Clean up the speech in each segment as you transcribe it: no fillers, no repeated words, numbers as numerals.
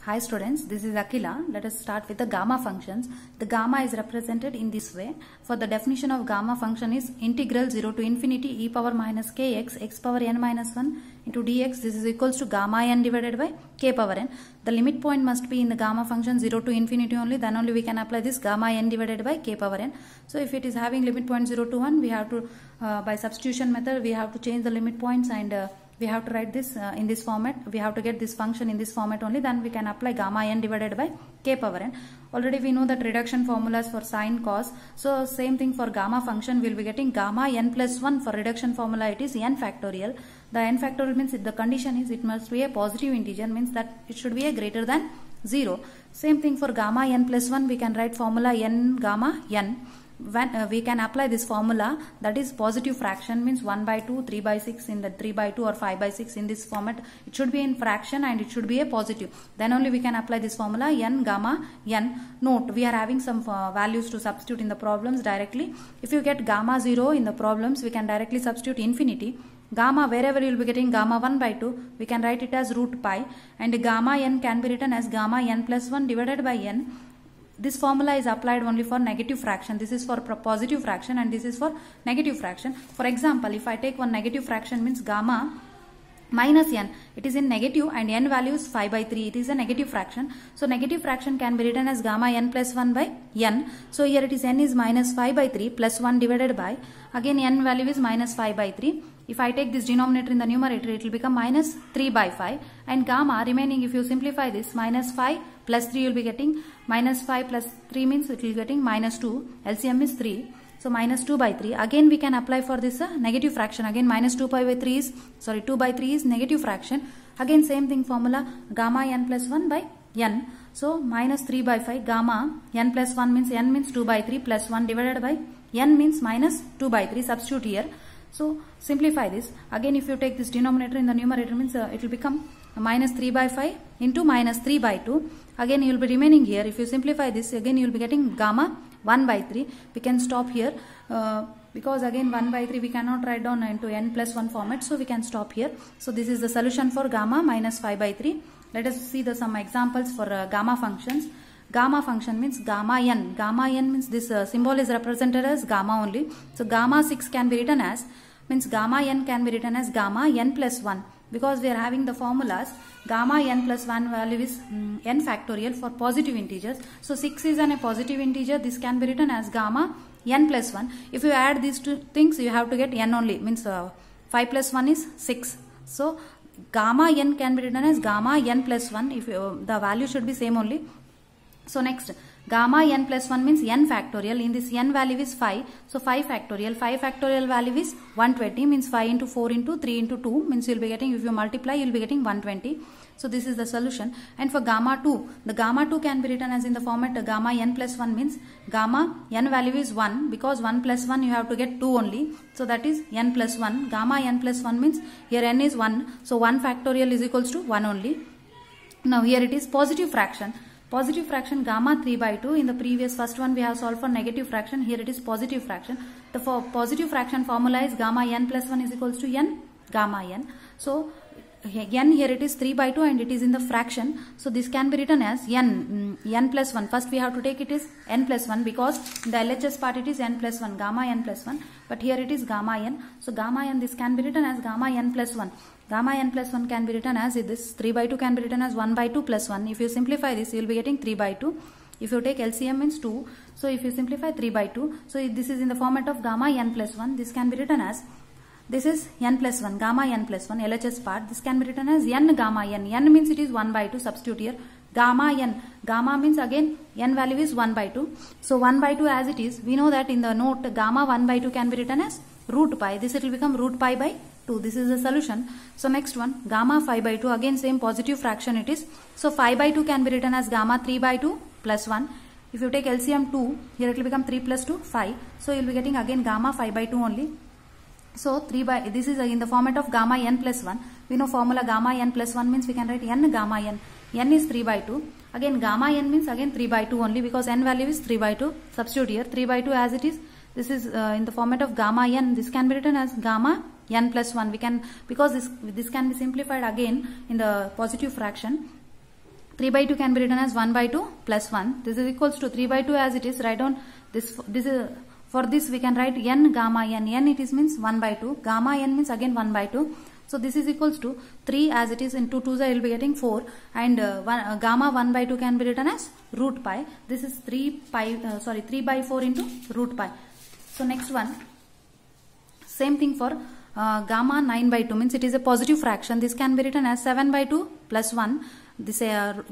Hi students, this is Akila. Let us start with the gamma functions. The gamma is represented in this way. For the definition of gamma function is integral 0 to infinity e power minus kx x power n minus 1 into dx. This is equals to gamma n divided by k power n. The limit point must be in the gamma function 0 to infinity only. Then only we can apply this gamma n divided by k power n. So if it is having limit point 0 to 1, we have to by substitution method we have to change the limit points and we have to write this in this format. We have to get this function in this format only. Then we can apply gamma n divided by k power n. Already we know that reduction formulas for sine, cos. So same thing for gamma function. We will be getting gamma n plus 1. For reduction formula it is n factorial. The n factorial means the condition is it must be a positive integer, means that it should be a greater than 0. Same thing for gamma n plus 1. We can write formula n gamma n. When we can apply this formula, that is positive fraction, means 1 by 2, 3 by 6 in the 3 by 2 or 5 by 6 in this format. It should be in fraction and it should be a positive. Then only we can apply this formula n gamma n. Note, we are having some values to substitute in the problems directly. If you get gamma 0 in the problems, we can directly substitute infinity. Gamma, wherever you will be getting gamma 1 by 2, we can write it as root pi, and gamma n can be written as gamma n plus 1 divided by n. This formula is applied only for negative fraction. This is for positive fraction and this is for negative fraction. For example, if I take one negative fraction, means gamma minus n, it is in negative and n value is 5 by 3. It is a negative fraction. So negative fraction can be written as gamma n plus 1 by n. So here it is n is minus 5 by 3 plus 1 divided by, again n value is minus 5 by 3. If I take this denominator in the numerator, it will become minus 3 by 5, and gamma remaining, if you simplify this, minus 5 plus 3 you will be getting minus 5 plus 3 means it will be getting minus 2. LCM is 3. So minus 2 by 3. Again we can apply for this negative fraction. Again minus 2 by 3 is, 2 by 3 is negative fraction. Again same thing formula, gamma n plus 1 by n. So minus 3 by 5, gamma n plus 1 means n means 2 by 3 plus 1 divided by n means minus 2 by 3. Substitute here. So simplify this. Again if you take this denominator in the numerator, means it will become minus 3 by 5 into minus 3 by 2. Again you will be remaining here. If you simplify this, again you will be getting gamma 1 by 3. We can stop here because again 1 by 3 we cannot write down into n plus 1 format. So we can stop here. So this is the solution for gamma minus 5 by 3. Let us see some examples for gamma functions. Gamma function means gamma n. Gamma n means this symbol is represented as gamma only. So gamma 6 can be written as, means gamma n can be written as gamma n plus 1. Because we are having the formulas, gamma n plus 1 value is n factorial for positive integers. So 6 is a positive integer. This can be written as gamma n plus 1. If you add these two things, you have to get n only. Means 5 plus 1 is 6. So gamma n can be written as gamma n plus 1. If the value should be same only. So next, gamma n plus 1 means n factorial. In this n value is 5. So 5 factorial. 5 factorial value is 120, means 5 into 4 into 3 into 2 means you will be getting, if you multiply you will be getting 120. So this is the solution. And for gamma 2, the gamma 2 can be written as in the format gamma n plus 1 means gamma n value is 1, because 1 plus 1 you have to get 2 only. So that is n plus 1. Gamma n plus 1 means here n is 1. So 1 factorial is equals to 1 only. Now here it is positive fraction. Positive fraction gamma 3 by 2. In the previous first one we have solved for negative fraction. Here it is positive fraction. The positive fraction formula is gamma n plus 1 is equals to n gamma n. So n here it is 3 by 2 and it is in the fraction. So this can be written as n plus 1. First we have to take it is n plus 1, because in the LHS part it is n plus 1, gamma n plus 1. But here it is gamma n. So gamma n, this can be written as gamma n plus 1. Gamma n plus 1 can be written as this. 3 by 2 can be written as 1 by 2 plus 1. If you simplify this, you will be getting 3 by 2. If you take LCM means 2. So if you simplify 3 by 2. So this is in the format of gamma n plus 1. This can be written as, this is n plus 1, gamma n plus 1, LHS part. This can be written as n gamma n. N means it is 1 by 2. Substitute here. Gamma n. Gamma means again n value is 1 by 2. So 1 by 2 as it is. We know that in the note gamma 1 by 2 can be written as root pi. This it will become root pi by 2. This is the solution. So next one, gamma 5 by 2. Again same positive fraction it is. So 5 by 2 can be written as gamma 3 by 2 plus 1. If you take LCM 2, here it will become 3 plus 2, 5. So you will be getting again gamma 5 by 2 only. So 3 by, this is in the format of gamma n plus 1. We know formula gamma n plus 1 means we can write n gamma n. N is 3 by 2. Again gamma n means again 3 by 2 only, because n value is 3 by 2. Substitute here 3 by 2 as it is. This is in the format of gamma n. This can be written as gamma n plus 1. We can, because this can be simplified again in the positive fraction. 3 by 2 can be written as 1 by 2 plus 1. This is equals to 3 by 2 as it is. Write down this is, for this we can write n gamma n. N it is means 1 by 2. Gamma n means again 1 by 2. So this is equals to 3 as it is. In 2 2s I will be getting 4, and gamma 1 by 2 can be written as root pi. This is 3 by 4 into root pi. So next one, same thing for gamma 9 by 2 means it is a positive fraction. This can be written as 7 by 2 plus 1. This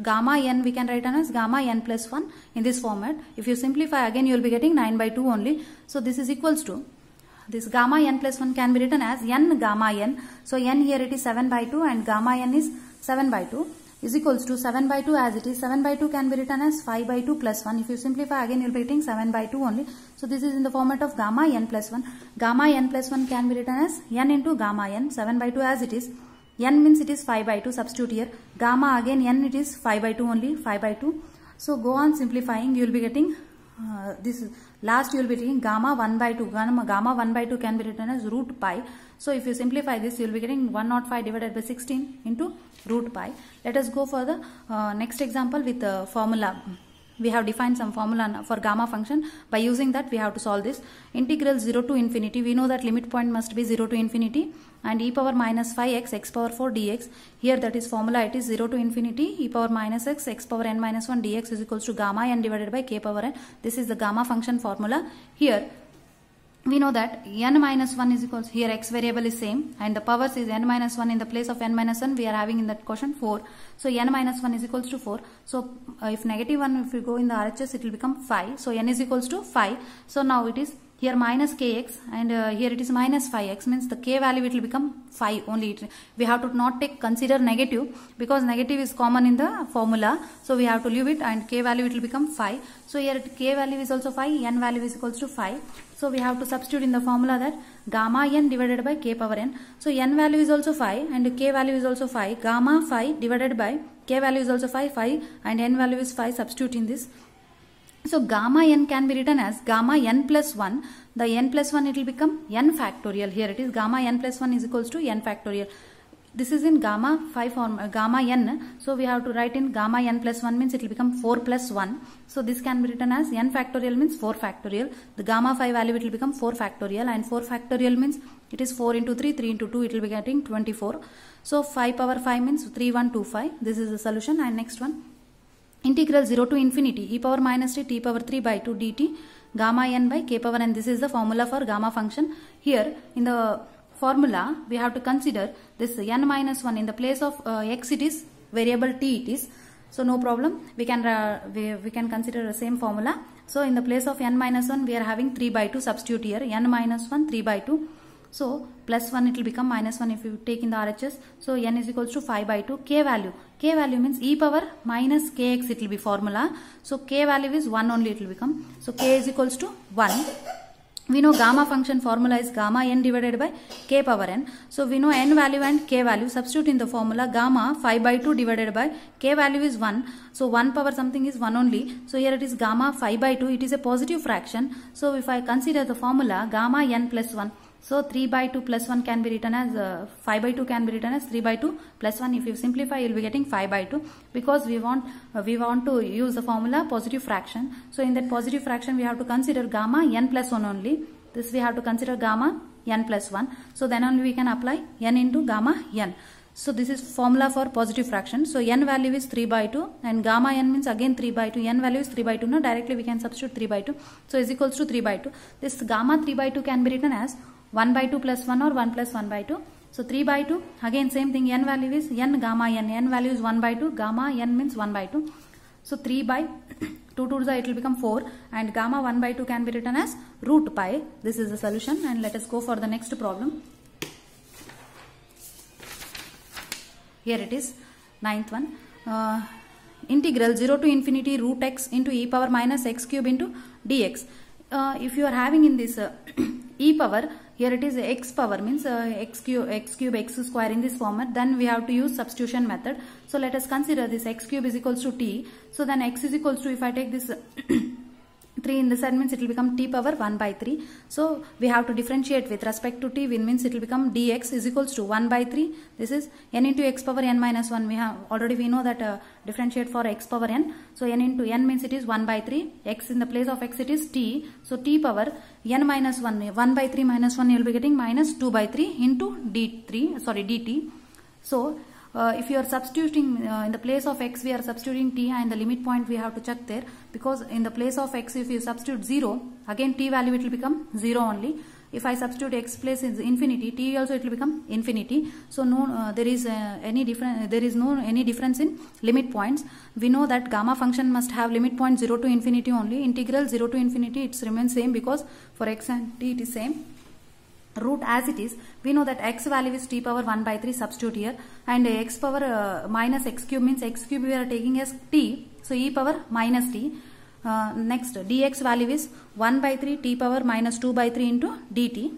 gamma n we can write as gamma n plus 1 in this format. If you simplify again, you will be getting 9 by 2 only. So this is equals to, this gamma n plus 1 can be written as n gamma n. So n here it is 7 by 2 and gamma n is 7 by 2 is equals to 7 by 2 as it is. 7 by 2 can be written as 5 by 2 plus 1. If you simplify again, you will be getting 7 by 2 only. So this is in the format of gamma n plus 1. Gamma n plus 1 can be written as n into gamma n. 7 by 2 as it is. N means it is 5 by 2. Substitute here. Gamma again n it is 5 by 2 only. 5 by 2. So go on simplifying. You will be getting this last, you will be taking gamma 1 by 2. Gamma 1 by 2 can be written as root pi. So if you simplify this, you will be getting 105 divided by 16 into root pi. Let us go for the next example with the formula. We have defined some formula for gamma function. By using that, we have to solve this. Integral 0 to infinity. We know that limit point must be 0 to infinity, and e power minus 5x x power 4 dx. Here that is formula, it is 0 to infinity e power minus x x power n minus 1 dx is equals to gamma n divided by k power n. This is the gamma function formula. Here we know that n minus 1 is equals, here x variable is same and the powers is n minus 1. In the place of n minus 1 we are having in that question 4. So n minus 1 is equals to 4. So if negative 1, if we go in the RHS, it will become 5. So n is equals to 5. So now it is here minus kx and here it is minus 5x, means the k value it will become 5 only. We have to not consider negative because negative is common in the formula. So we have to leave it, and k value it will become 5. So here k value is also 5, n value is equals to 5. So we have to substitute in the formula that gamma n divided by k power n. So n value is also 5 and k value is also 5. Gamma 5 divided by k value is also 5 and n value is 5. Substitute in this. So gamma n can be written as gamma n plus 1. The n plus 1 it will become n factorial. Here it is gamma n plus 1 is equals to n factorial. This is in gamma 5 form, gamma n. So we have to write in gamma n plus 1 means it will become 4 plus 1. So this can be written as n factorial means 4 factorial. The gamma 5 value it will become 4 factorial, and 4 factorial means it is 4 into 3, 3 into 2, it will be getting 24. So 5 power 5 means 3125. This is the solution. And next one, integral 0 to infinity e power minus t power 3 by 2 dt gamma n by k power n. This is the formula for gamma function. Here in the formula we have to consider this n minus 1. In the place of x it is variable t it is. So no problem, we can consider the same formula. So in the place of n minus 1 we are having 3 by 2. Substitute here n minus 1 3 by 2. So plus 1 it will become minus 1 if you take in the RHS. So n is equals to 5 by 2. K value means e power minus kx it will be formula. So k value is 1 only it will become. So k is equals to 1. We know gamma function formula is gamma n divided by k power n. So we know n value and k value. Substitute in the formula. Gamma 5 by 2 divided by k value is 1. So 1 power something is 1 only. So here it is gamma 5 by 2. It is a positive fraction. So if I consider the formula gamma n plus 1. So 3 by 2 plus 1 can be written as 5 by 2 can be written as 3 by 2 plus 1. If you simplify, you will be getting 5 by 2 because we want to use the formula positive fraction. So in that positive fraction, we have to consider gamma n plus 1 only. This we have to consider gamma n plus 1. So then only we can apply n into gamma n. So this is formula for positive fraction. So n value is 3 by 2 and gamma n means again 3 by 2. N value is 3 by 2. Now directly we can substitute 3 by 2. So is equals to 3 by 2. This gamma 3 by 2 can be written as 1 by 2 plus 1 or 1 plus 1 by 2. So 3 by 2. Again same thing, n value is n gamma n. N value is 1 by 2. Gamma n means 1 by 2. So 3 by 2 to the it will become 4 and gamma 1 by 2 can be written as root pi. This is the solution, and let us go for the next problem. Here it is, 9th one. Integral 0 to infinity root x into e power minus x cube into dx. If you are having in this e power, here it is x power means x cube x square in this format, then we have to use substitution method. So let us consider this x cube is equals to t. So then x is equals to, if I take this 3 in this side means it will become t power 1 by 3. So we have to differentiate with respect to t, means it will become dx is equals to 1 by 3. This is n into x power n minus 1. We know that differentiate for x power n. So n into n means it is 1 by 3. X in the place of x it is t. So t power n minus 1, 1 by 3 minus 1 you will be getting minus 2 by 3 into dt. So if you are substituting in the place of x, we are substituting t, and the limit point we have to check there, because in the place of x if you substitute 0, again t value it will become 0 only. If I substitute x place is infinity, t also it will become infinity. So no there is no any difference in limit points. We know that gamma function must have limit point 0 to infinity only. Integral 0 to infinity it remains same, because for x and t it is same. Root as it is, we know that x value is t power 1 by 3, substitute here, and x power minus x cube means x cube we are taking as t, so e power minus t. Next dx value is 1 by 3 t power minus 2 by 3 into dt.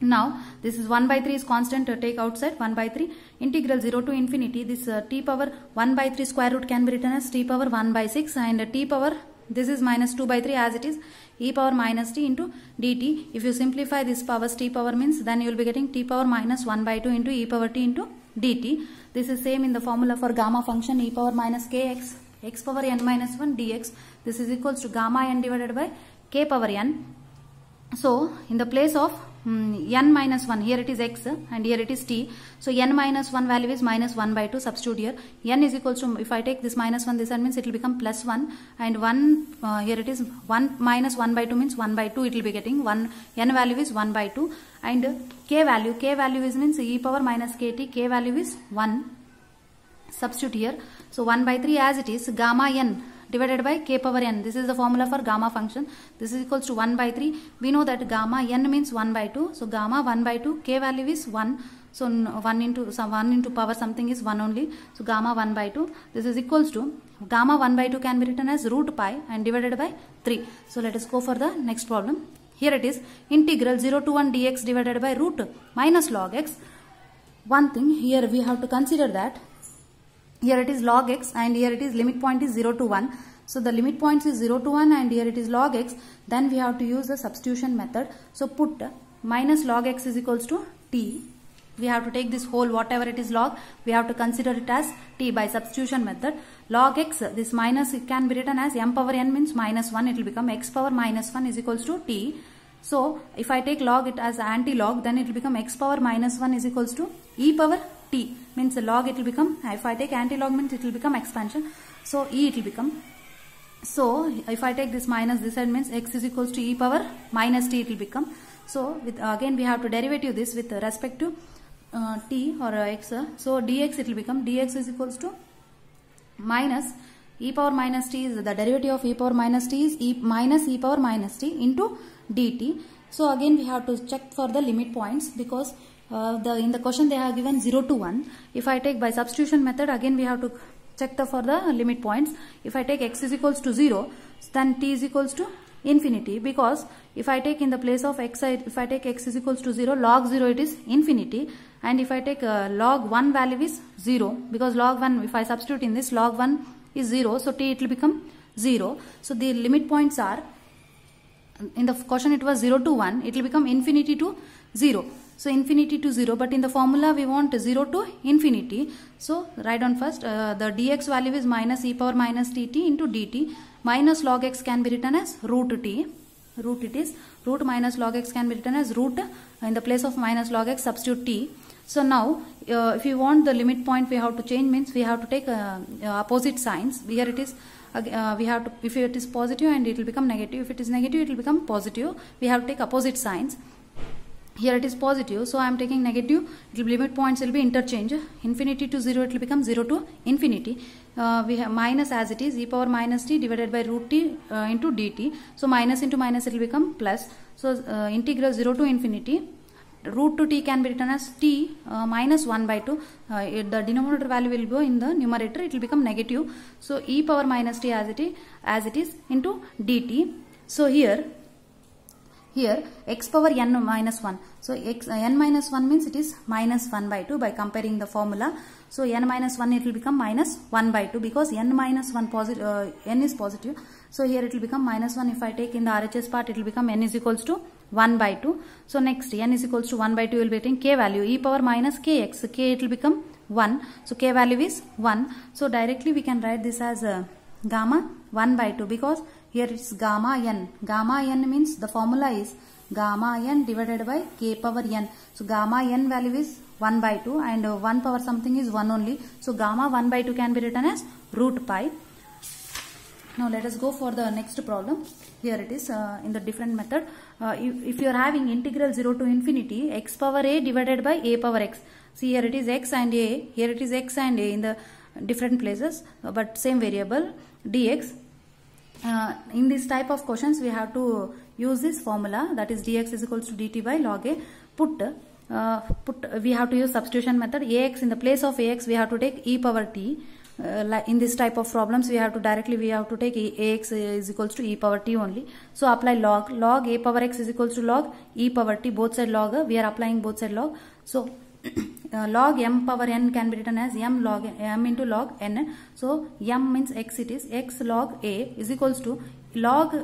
Now this is 1 by 3 is constant, take outside 1 by 3, integral 0 to infinity, this t power 1 by 3 square root can be written as t power 1 by 6, and t power this is minus 2 by 3 as it is, e power minus t into dt. If you simplify this powers t power means, then you will be getting t power minus 1 by 2 into e power t into dt. This is same in the formula for gamma function, e power minus kx x power n minus 1 dx. This is equals to gamma n divided by k power n. So in the place of n minus 1, here it is x and here it is t. So n minus 1 value is minus 1 by 2, substitute here. N is equals to, if I take this minus 1 this side means it will become plus 1, and 1 here it is 1 minus 1 by 2 means 1 by 2 it will be getting, 1 n value is 1 by 2, and k value is means e power minus kt, k value is 1, substitute here. So 1 by 3 as it is, gamma n divided by k power n. This is the formula for gamma function. This is equals to 1 by 3. We know that gamma n means 1 by 2. So gamma 1 by 2, k value is 1. So 1 into power something is 1 only. So gamma 1 by 2. This is equals to gamma 1 by 2 can be written as root pi and divided by 3. So let us go for the next problem. Here it is integral 0 to 1 dx divided by root minus log x. One thing here we have to consider that here it is log x and here it is limit point is 0 to 1. So the limit points is 0 to 1 and here it is log x. Then we have to use the substitution method. So put minus log x is equals to t. We have to take this whole whatever it is log, we have to consider it as t by substitution method. Log x, this minus it can be written as m power n means minus 1, it will become x power minus 1 is equals to t. So if I take log it as anti-log, then it will become x power minus 1 is equals to e power t, means the log it will become, if I take anti-log means it will become expansion, so e it will become. So if I take this minus this side means x is equals to e power minus t it will become. So with again we have to derivative this with respect to t or x. So dx it will become, dx is equals to minus e power minus t is the derivative of e power minus t is minus e power minus t into dt. So again we have to check for the limit points, because in the question they have given 0 to 1. If I take by substitution method, again we have to check for the limit points. If I take x is equals to 0, then t is equals to infinity, because if I take in the place of x, if I take x is equals to 0, log 0 it is infinity, and if I take log 1 value is 0, because log 1 if I substitute in this, log 1 is 0, so t it will become 0. So the limit points are, in the question it was 0 to 1, it will become infinity to 0. So infinity to 0, but in the formula we want 0 to infinity. So write down first, the dx value is minus e power minus tt into dt. Minus log x can be written as root t. Root it is, root minus log x can be written as root, in the place of minus log x substitute t. So now if you want the limit point we have to change, means we have to take opposite signs. Here it is, we have to, if it is positive and it will become negative, if it is negative it will become positive, we have to take opposite signs. Here it is positive, so I am taking negative, limit points will be interchange. Infinity to 0 it will become 0 to infinity. We have minus as it is, e power minus t divided by root t into dt. So minus into minus it will become plus. So integral 0 to infinity, root to t can be written as t minus 1 by 2. The denominator value will go in the numerator, it will become negative. So e power minus t as it is into dt. So here x power n minus 1. So n minus 1 means it is minus 1 by 2 by comparing the formula. So n minus 1 it will become minus 1 by 2 because n minus 1 positive, n is positive. So here it will become minus 1. If I take in the RHS part, it will become n is equals to 1 by 2. So next n is equals to 1 by 2 will be getting k value e power minus kx. K it will become 1. So k value is 1. So directly we can write this as gamma 1 by 2 because here it's gamma n. Gamma n means the formula is gamma n divided by k power n. So gamma n value is 1 by 2 and 1 power something is 1 only. So gamma 1 by 2 can be written as root pi. Now let us go for the next problem. Here it is in the different method. If you are having integral 0 to infinity x power a divided by a power x. See here it is x and a. Here it is x and a in the different places but same variable dx. In this type of questions we have to use this formula, that is dx is equals to dt by log a. We have to use substitution method. Ax in the place of ax we have to take e power t. Like in this type of problems we have to take ax is equals to e power t only. So apply log a power x is equals to log e power t, both side log. We are applying both side log. So log m power n can be written as m into log n. So m means x, it is x log a is equals to log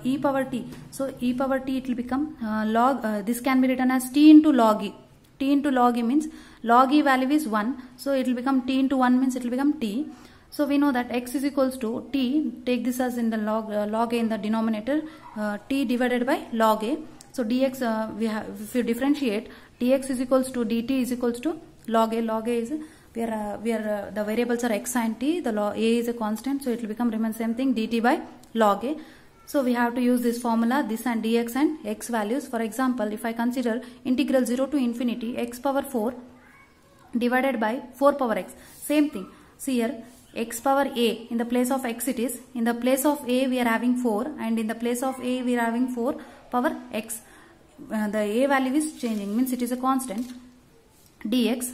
e power t. So e power t it will become this can be written as t into log e. T into log e means log e value is 1. So it will become t into 1 means it will become t. So we know that x is equals to t. Take this as in the log a in the denominator, t divided by log a. So dx if you differentiate, dx is equals to dt is equals to log a. Log a is where the variables are x and t. The log a is a constant, so it will become remain same thing, dt by log a. So we have to use this formula, this and dx and x values. For example, if I consider integral 0 to infinity x power 4 divided by 4 power x. Same thing. See here x power a, in the place of x it is, in the place of a we are having 4 and in the place of a we are having 4 power x. The a value is changing, means it is a constant. Dx,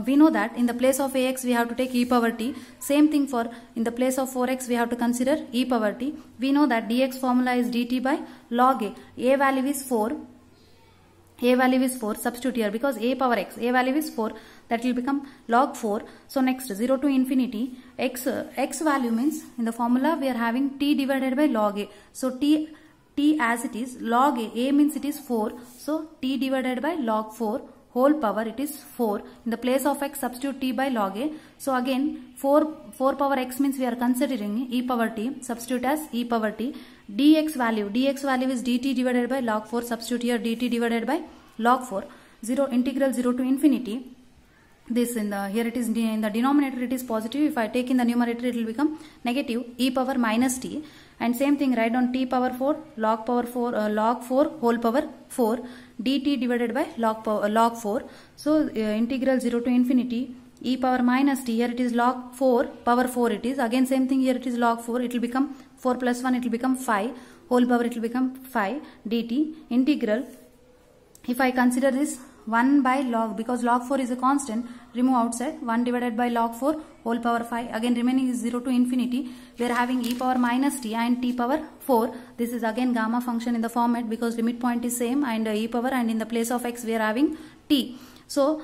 we know that in the place of ax we have to take e power t. Same thing for in the place of 4x we have to consider e power t. We know that dx formula is dt by log a. A value is 4. A value is 4. Substitute here because a power x. A value is 4. That will become log 4. So next 0 to infinity x value means in the formula we are having t divided by log a. So t as it is log a means it is 4. So t divided by log 4 whole power it is 4. In the place of x substitute t by log a. So again 4 power x means we are considering e power t. Substitute as e power t. Dx value is dt divided by log 4. Substitute here dt divided by log 4. Integral 0 to infinity. This here it is in the denominator it is positive. If I take in the numerator it will become negative e power minus t. And same thing, write down t power 4 log 4 whole power 4 dt divided by log 4. So integral 0 to infinity e power minus t, here it is log 4 power 4 it is. Again same thing, here it is log 4, it will become 4 plus 1 it will become 5 whole power it will become 5 dt integral. If I consider this 1 by log, because log 4 is a constant, remove outside, 1 divided by log 4 whole power 5. Again remaining is 0 to infinity. We are having e power minus t and t power 4. This is again gamma function in the format because limit point is same and e power, and in the place of x we are having t. So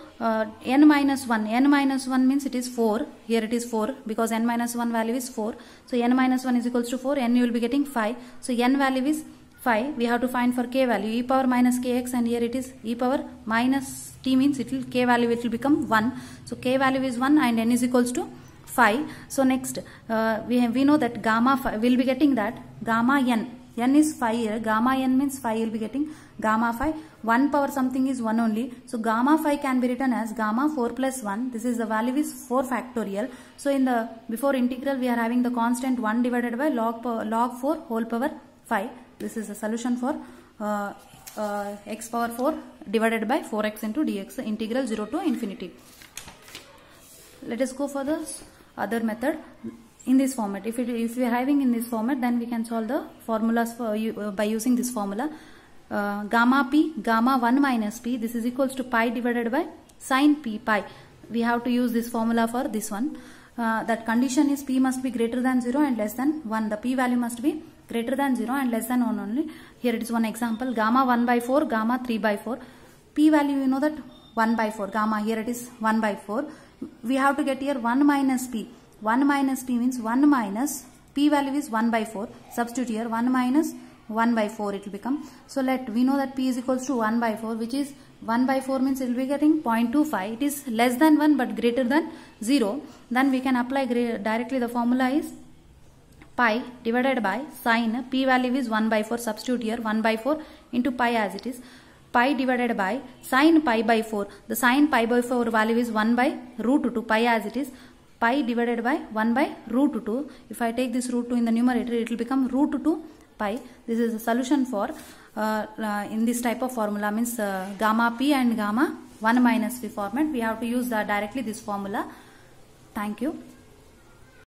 n minus 1 means it is 4. Here it is 4 because n minus 1 value is 4. So n minus 1 is equals to 4. N you will be getting 5. So n value is 5. We have to find for k value e power minus kx, and here it is e power minus t means it will k value it will become 1. So k value is 1 and n is equals to 5. So next we know that gamma phi, we will be getting that gamma n is 5 here. Gamma n means 5, you will be getting gamma phi. 1 power something is 1 only. So gamma phi can be written as gamma 4 plus 1. This is the value is 4 factorial. So in the before integral we are having the constant 1 divided by log 4 whole power 5. This is the solution for x power 4 divided by 4x into dx, integral 0 to infinity. Let us go for the other method in this format. If we are having in this format, then we can solve the formulas for by using this formula. Gamma 1 minus p, this is equals to pi divided by sin p pi. We have to use this formula for this one. That condition is p must be greater than 0 and less than 1. The p value must be greater than 0 and less than 1 only. Here it is one example, gamma 1 by 4, gamma 3 by 4. P value you know that 1 by 4, gamma here it is 1 by 4. we have to get here 1 minus p. 1 minus p means 1 minus p value is 1 by 4. Substitute here 1 minus 1 by 4 it will become. So we know that p is equals to 1 by 4, which is 1 by 4 means it will be getting 0.25. It is less than 1 but greater than 0. Then we can apply directly. The formula is pi divided by sine p value is 1 by 4. Substitute here 1 by 4 into pi as it is. Pi divided by sine pi by 4. The sine pi by 4 value is 1 by root 2. Pi as it is. Pi divided by 1 by root 2. If I take this root 2 in the numerator, it will become root 2 pi. This is the solution for in this type of formula, means gamma p and gamma 1 minus p format. We have to use directly this formula. Thank you.